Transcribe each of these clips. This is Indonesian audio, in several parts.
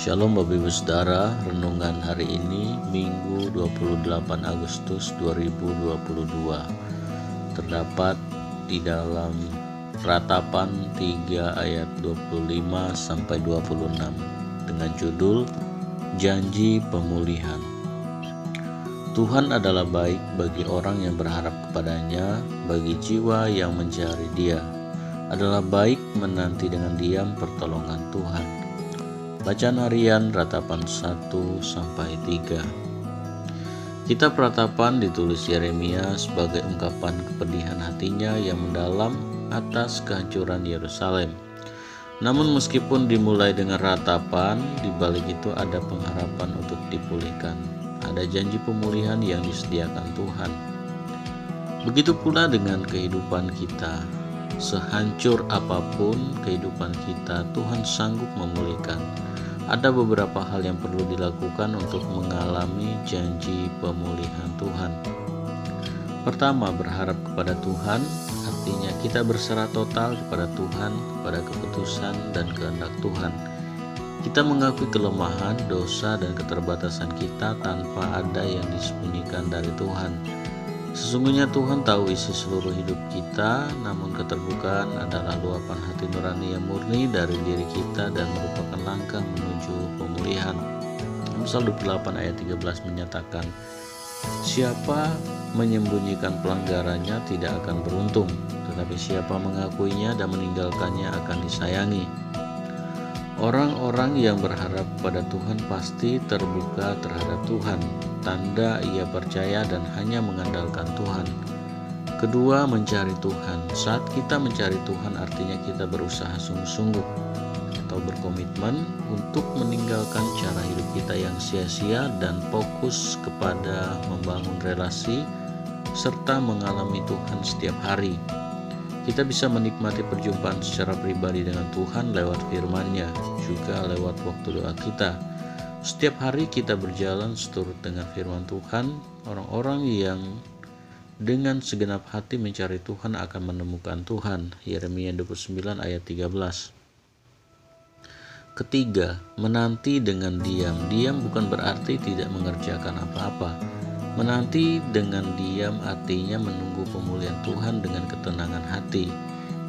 Shalom Bapak Ibu Saudara, renungan hari ini Minggu 28 Agustus 2022 terdapat di dalam Ratapan 3 ayat 25 sampai 26 dengan judul Janji Pemulihan. Tuhan adalah baik bagi orang yang berharap kepadanya, bagi jiwa yang mencari Dia. Adalah baik menanti dengan diam pertolongan Tuhan. Bacaan harian Ratapan 1 sampai 3. Kitab Ratapan ditulis Yeremia sebagai ungkapan kepedihan hatinya yang mendalam atas kehancuran Yerusalem. Namun meskipun dimulai dengan ratapan, di balik itu ada pengharapan untuk dipulihkan. Ada janji pemulihan yang disediakan Tuhan. Begitu pula dengan kehidupan kita. Sehancur apapun kehidupan kita, Tuhan sanggup memulihkan. Ada beberapa hal yang perlu dilakukan untuk mengalami janji pemulihan Tuhan. Pertama, berharap kepada Tuhan, artinya kita berserah total kepada Tuhan, kepada keputusan dan kehendak Tuhan. Kita mengakui kelemahan, dosa, dan keterbatasan kita tanpa ada yang disembunyikan dari Tuhan. Sesungguhnya Tuhan tahu isi seluruh hidup kita, namun keterbukaan adalah luapan hati nurani yang murni dari diri kita dan merupakan langkah menuju pemulihan. Amsal 28 ayat 13 menyatakan, siapa menyembunyikan pelanggarannya tidak akan beruntung, tetapi siapa mengakuinya dan meninggalkannya akan disayangi. Orang-orang yang berharap pada Tuhan pasti terbuka terhadap Tuhan, tanda ia percaya dan hanya mengandalkan Tuhan. Kedua, mencari Tuhan. Saat kita mencari Tuhan artinya kita berusaha sungguh-sungguh atau berkomitmen untuk meninggalkan cara hidup kita yang sia-sia dan fokus kepada membangun relasi serta mengalami Tuhan setiap hari. Kita bisa menikmati perjumpaan secara pribadi dengan Tuhan lewat firman-Nya, juga lewat waktu doa kita. Setiap hari kita berjalan seturut dengan firman Tuhan. Orang-orang yang dengan segenap hati mencari Tuhan akan menemukan Tuhan. Yeremia 29 ayat 13. Ketiga, menanti dengan diam. Diam bukan berarti tidak mengerjakan apa-apa. Menanti dengan diam artinya menunggu pemulihan Tuhan dengan ketenangan hati.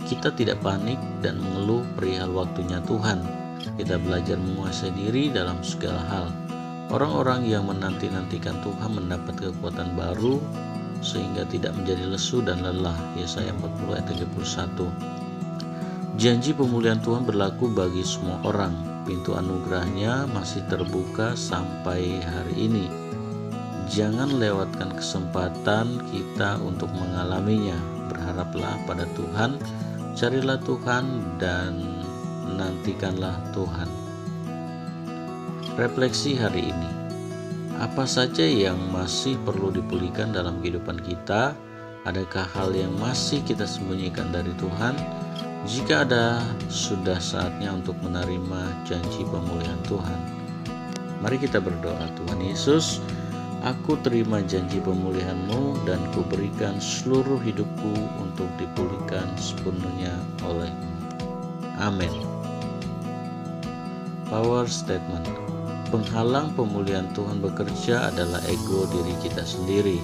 Kita tidak panik dan mengeluh perihal waktunya Tuhan. Kita belajar menguasai diri dalam segala hal. Orang-orang yang menanti-nantikan Tuhan mendapat kekuatan baru sehingga tidak menjadi lesu dan lelah. Yesaya 40 ayat 31. Janji pemulihan Tuhan berlaku bagi semua orang. Pintu anugerahnya masih terbuka sampai hari ini. Jangan lewatkan kesempatan kita untuk mengalaminya. Berharaplah pada Tuhan, carilah Tuhan, dan nantikanlah Tuhan. Refleksi hari ini. Apa saja yang masih perlu dipulihkan dalam kehidupan kita? Adakah hal yang masih kita sembunyikan dari Tuhan? Jika ada, sudah saatnya untuk menerima janji pemulihan Tuhan. Mari kita berdoa. Tuhan Yesus, aku terima janji pemulihan-Mu dan kuberikan seluruh hidupku untuk dipulihkan sepenuhnya oleh-Mu. Amin. Power statement. Penghalang pemulihan Tuhan bekerja adalah ego diri kita sendiri.